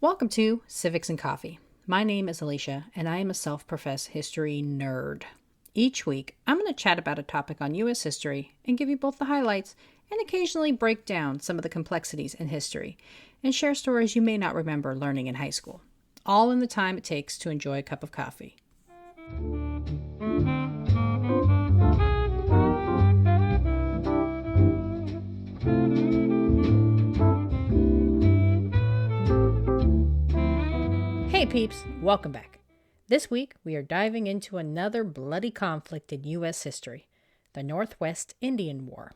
Welcome to Civics and Coffee. My name is Alicia, and I am a self-professed history nerd. Each week, I'm going to chat about a topic on U.S. history and give you both the highlights and occasionally break down some of the complexities in history and share stories you may not remember learning in high school, all in the time it takes to enjoy a cup of coffee. Hey peeps, welcome back. This week we are diving into another bloody conflict in U.S. history, the Northwest Indian War.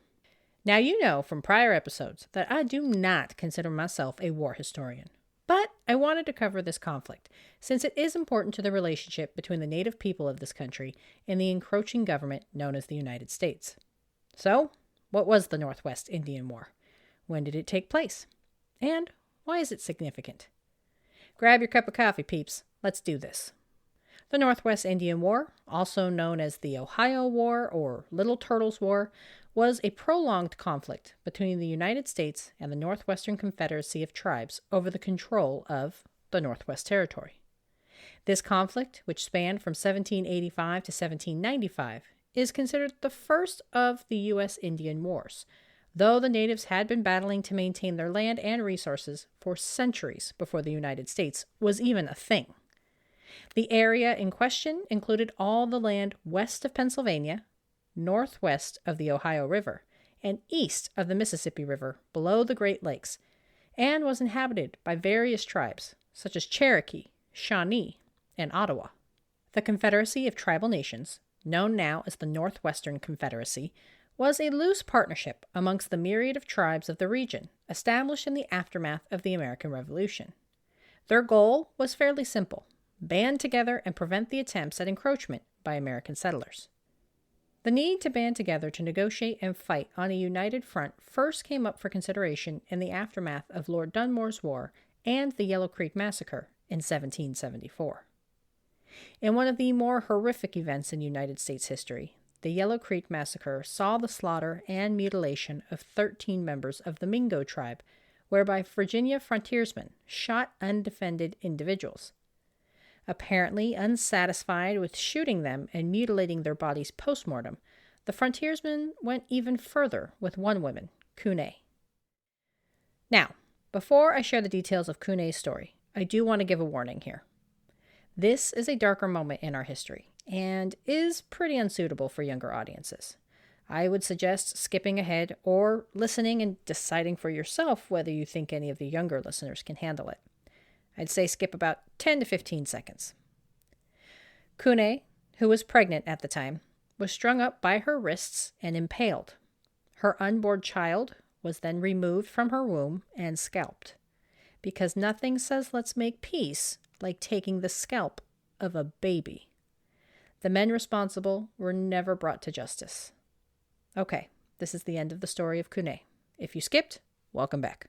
Now you know from prior episodes that I do not consider myself a war historian, but I wanted to cover this conflict since it is important to the relationship between the native people of this country and the encroaching government known as the United States. So, what was the Northwest Indian War? When did it take place? And why is it significant? Grab your cup of coffee, peeps. Let's do this. The Northwest Indian War, also known as the Ohio War or Little Turtles War, was a prolonged conflict between the United States and the Northwestern Confederacy of Tribes over the control of the Northwest Territory. This conflict, which spanned from 1785 to 1795, is considered the first of the U.S. Indian Wars, though the natives had been battling to maintain their land and resources for centuries before the United States was even a thing. The area in question included all the land west of Pennsylvania, northwest of the Ohio River, and east of the Mississippi River below the Great Lakes, and was inhabited by various tribes such as Cherokee, Shawnee, and Ottawa. The Confederacy of Tribal Nations, known now as the Northwestern Confederacy, was a loose partnership amongst the myriad of tribes of the region established in the aftermath of the American Revolution. Their goal was fairly simple: band together and prevent the attempts at encroachment by American settlers. The need to band together to negotiate and fight on a united front first came up for consideration in the aftermath of Lord Dunmore's War and the Yellow Creek Massacre in 1774. In one of the more horrific events in United States history, the Yellow Creek Massacre saw the slaughter and mutilation of 13 members of the Mingo tribe, whereby Virginia frontiersmen shot undefended individuals. Apparently unsatisfied with shooting them and mutilating their bodies post-mortem, the frontiersmen went even further with one woman, Cooney. Now, before I share the details of Cooney's story, I do want to give a warning here. This is a darker moment in our history and is pretty unsuitable for younger audiences. I would suggest skipping ahead or listening and deciding for yourself whether you think any of the younger listeners can handle it. I'd say skip about 10 to 15 seconds. Cooney, who was pregnant at the time, was strung up by her wrists and impaled. Her unborn child was then removed from her womb and scalped, because nothing says let's make peace like taking the scalp of a baby. The men responsible were never brought to justice. Okay, this is the end of the story of Cooney. If you skipped, welcome back.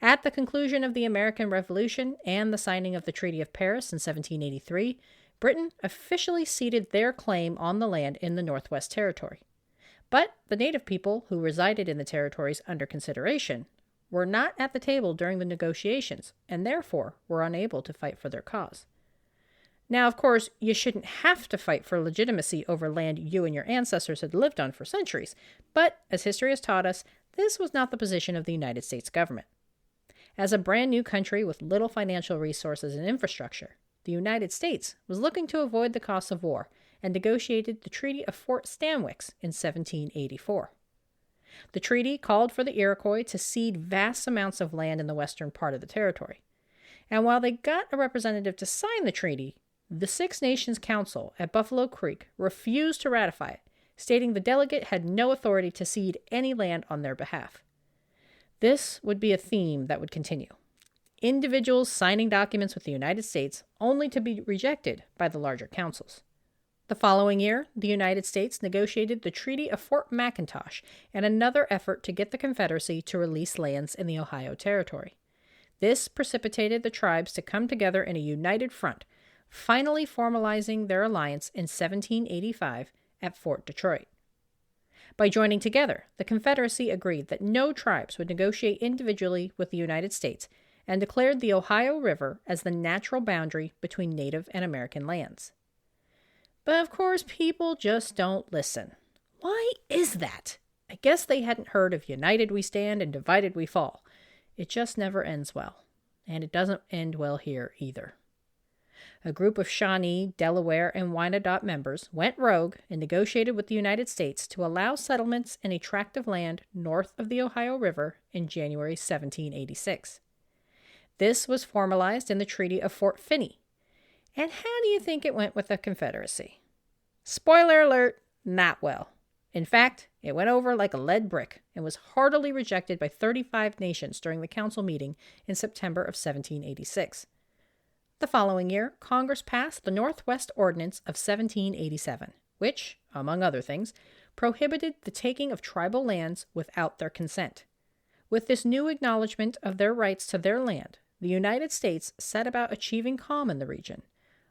At the conclusion of the American Revolution and the signing of the Treaty of Paris in 1783, Britain officially ceded their claim on the land in the Northwest Territory. But the native people who resided in the territories under consideration were not at the table during the negotiations and therefore were unable to fight for their cause. Now, of course, you shouldn't have to fight for legitimacy over land you and your ancestors had lived on for centuries, but as history has taught us, this was not the position of the United States government. As a brand new country with little financial resources and infrastructure, the United States was looking to avoid the costs of war and negotiated the Treaty of Fort Stanwix in 1784. The treaty called for the Iroquois to cede vast amounts of land in the western part of the territory. And while they got a representative to sign the treaty, the Six Nations Council at Buffalo Creek refused to ratify it, stating the delegate had no authority to cede any land on their behalf. This would be a theme that would continue. Individuals signing documents with the United States only to be rejected by the larger councils. The following year, the United States negotiated the Treaty of Fort McIntosh and another effort to get the Confederacy to release lands in the Ohio Territory. This precipitated the tribes to come together in a united front, finally formalizing their alliance in 1785 at Fort Detroit. By joining together, the Confederacy agreed that no tribes would negotiate individually with the United States, and declared the Ohio River as the natural boundary between Native and American lands. But of course, people just don't listen. Why is that? I guess they hadn't heard of united we stand and divided we fall. It just never ends well. And it doesn't end well here either. A group of Shawnee, Delaware, and Wyandot members went rogue and negotiated with the United States to allow settlements in a tract of land north of the Ohio River in January 1786. This was formalized in the Treaty of Fort Finney. And how do you think it went with the Confederacy? Spoiler alert, not well. In fact, it went over like a lead brick and was heartily rejected by 35 nations during the council meeting in September of 1786. The following year, Congress passed the Northwest Ordinance of 1787, which, among other things, prohibited the taking of tribal lands without their consent. With this new acknowledgement of their rights to their land, the United States set about achieving calm in the region,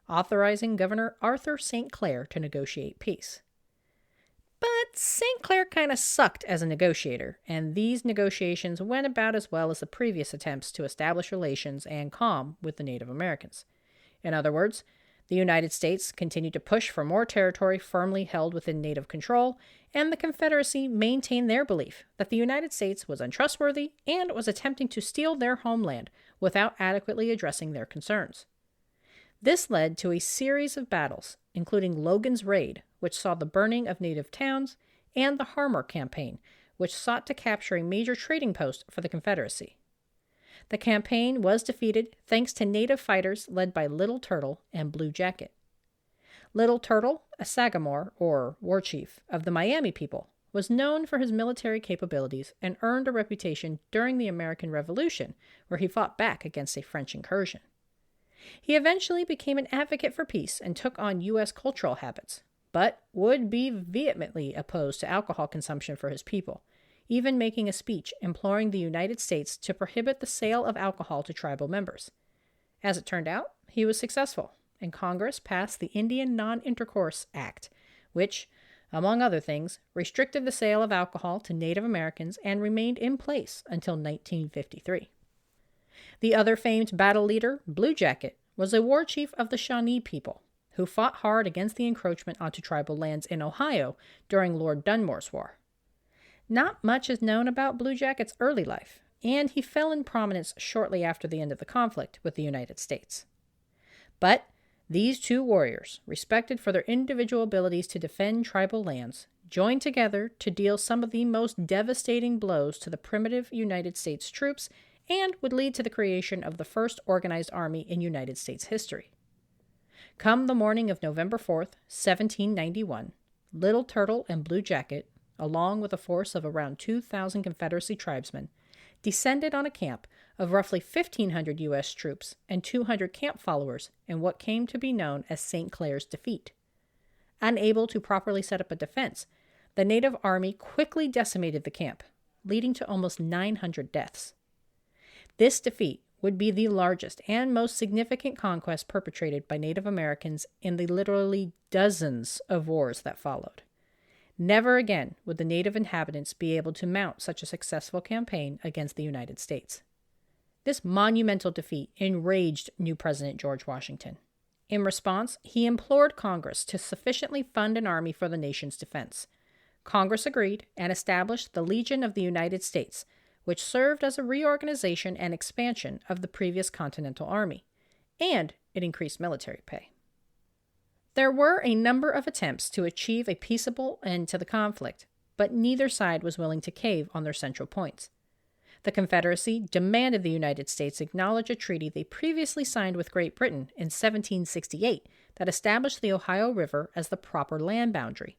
authorizing Governor Arthur St. Clair to negotiate peace. But St. Clair kind of sucked as a negotiator, and these negotiations went about as well as the previous attempts to establish relations and calm with the Native Americans. In other words, the United States continued to push for more territory firmly held within Native control, and the Confederacy maintained their belief that the United States was untrustworthy and was attempting to steal their homeland without adequately addressing their concerns. This led to a series of battles, including Logan's Raid, which saw the burning of native towns, and the Harmar Campaign, which sought to capture a major trading post for the Confederacy. The campaign was defeated thanks to native fighters led by Little Turtle and Blue Jacket. Little Turtle, a Sagamore, or war chief, of the Miami people, was known for his military capabilities and earned a reputation during the American Revolution, where he fought back against a French incursion. He eventually became an advocate for peace and took on U.S. cultural habits, but would be vehemently opposed to alcohol consumption for his people, even making a speech imploring the United States to prohibit the sale of alcohol to tribal members. As it turned out, he was successful, and Congress passed the Indian Non-Intercourse Act, which, among other things, restricted the sale of alcohol to Native Americans and remained in place until 1953. The other famed battle leader, Blue Jacket, was a war chief of the Shawnee people, who fought hard against the encroachment onto tribal lands in Ohio during Lord Dunmore's War. Not much is known about Blue Jacket's early life, and he fell in prominence shortly after the end of the conflict with the United States. But these two warriors, respected for their individual abilities to defend tribal lands, joined together to deal some of the most devastating blows to the primitive United States troops and would lead to the creation of the first organized army in United States history. Come the morning of November 4th, 1791, Little Turtle and Blue Jacket, along with a force of around 2,000 Confederacy tribesmen, descended on a camp of roughly 1,500 U.S. troops and 200 camp followers in what came to be known as St. Clair's defeat. Unable to properly set up a defense, the native army quickly decimated the camp, leading to almost 900 deaths. This defeat would be the largest and most significant conquest perpetrated by Native Americans in the literally dozens of wars that followed. Never again would the native inhabitants be able to mount such a successful campaign against the United States. This monumental defeat enraged new President George Washington. In response, he implored Congress to sufficiently fund an army for the nation's defense. Congress agreed and established the Legion of the United States, which served as a reorganization and expansion of the previous Continental Army, and it increased military pay. There were a number of attempts to achieve a peaceable end to the conflict, but neither side was willing to cave on their central points. The Confederacy demanded the United States acknowledge a treaty they previously signed with Great Britain in 1768 that established the Ohio River as the proper land boundary.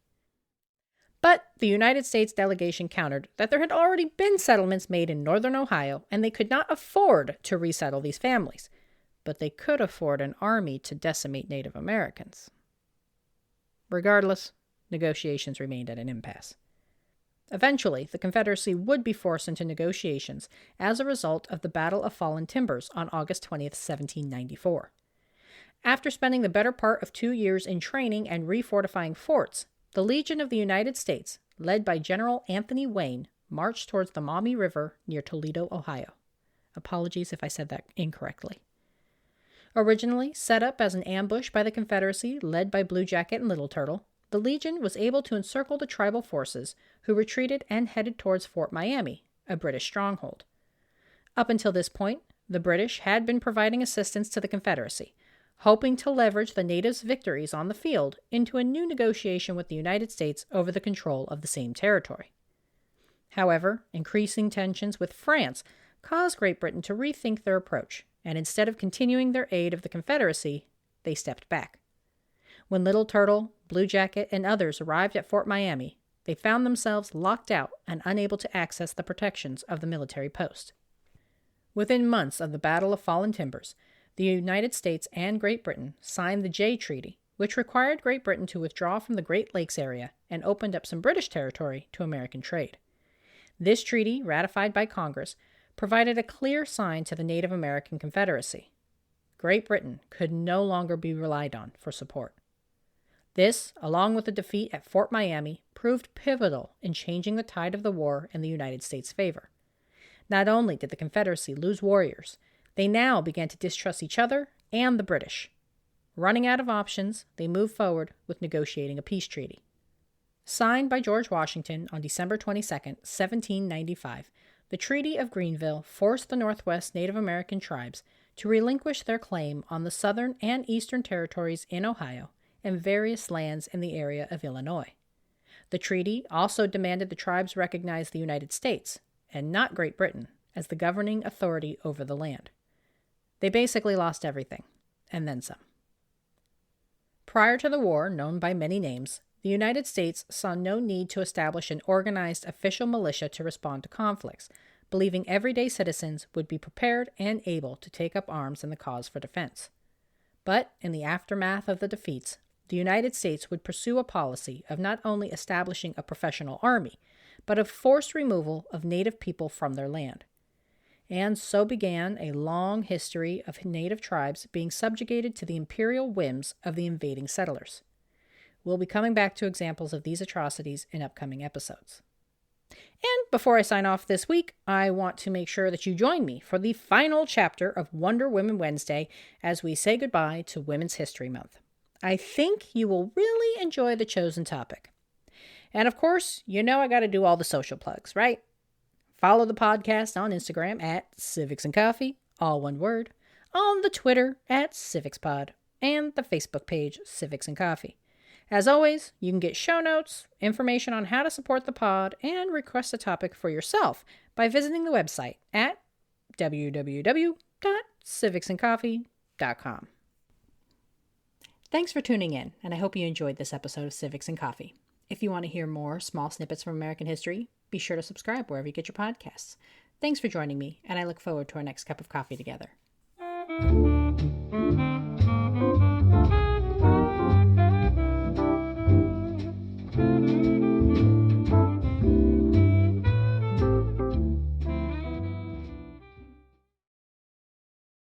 But the United States delegation countered that there had already been settlements made in northern Ohio, and they could not afford to resettle these families, but they could afford an army to decimate Native Americans. Regardless, negotiations remained at an impasse. Eventually, the Confederacy would be forced into negotiations as a result of the Battle of Fallen Timbers on August 20th, 1794. After spending the better part of 2 years in training and refortifying forts, the Legion of the United States, led by General Anthony Wayne, marched towards the Maumee River near Toledo, Ohio. Apologies if I said that incorrectly. Originally set up as an ambush by the Confederacy led by Blue Jacket and Little Turtle, the Legion was able to encircle the tribal forces, who retreated and headed towards Fort Miami, a British stronghold. Up until this point, the British had been providing assistance to the Confederacy, hoping to leverage the natives' victories on the field into a new negotiation with the United States over the control of the same territory. However, increasing tensions with France caused Great Britain to rethink their approach, and instead of continuing their aid of the Confederacy, they stepped back. When Little Turtle, Blue Jacket, and others arrived at Fort Miami, they found themselves locked out and unable to access the protections of the military post. Within months of the Battle of Fallen Timbers, the United States and Great Britain signed the Jay Treaty, which required Great Britain to withdraw from the Great Lakes area and opened up some British territory to American trade. This treaty, ratified by Congress, provided a clear sign to the Native American Confederacy. Great Britain could no longer be relied on for support. This, along with the defeat at Fort Miami, proved pivotal in changing the tide of the war in the United States' favor. Not only did the Confederacy lose warriors, they now began to distrust each other and the British. Running out of options, they moved forward with negotiating a peace treaty. Signed by George Washington on December 22, 1795, the Treaty of Greenville forced the Northwest Native American tribes to relinquish their claim on the southern and eastern territories in Ohio and various lands in the area of Illinois. The treaty also demanded the tribes recognize the United States, and not Great Britain, as the governing authority over the land. They basically lost everything, and then some. Prior to the war, known by many names, the United States saw no need to establish an organized official militia to respond to conflicts, believing everyday citizens would be prepared and able to take up arms in the cause for defense. But in the aftermath of the defeats, the United States would pursue a policy of not only establishing a professional army, but of forced removal of Native people from their land. And so began a long history of Native tribes being subjugated to the imperial whims of the invading settlers. We'll be coming back to examples of these atrocities in upcoming episodes. And before I sign off this week, I want to make sure that you join me for the final chapter of Wonder Women Wednesday as we say goodbye to Women's History Month. I think you will really enjoy the chosen topic. And of course, you know I got to do all the social plugs, right? Follow the podcast on Instagram at Civics and Coffee, all one word, on the Twitter at CivicsPod, and the Facebook page Civics and Coffee. As always, you can get show notes, information on how to support the pod, and request a topic for yourself by visiting the website at www.civicsandcoffee.com. Thanks for tuning in, and I hope you enjoyed this episode of Civics and Coffee. If you want to hear more small snippets from American history, be sure to subscribe wherever you get your podcasts. Thanks for joining me, and I look forward to our next cup of coffee together.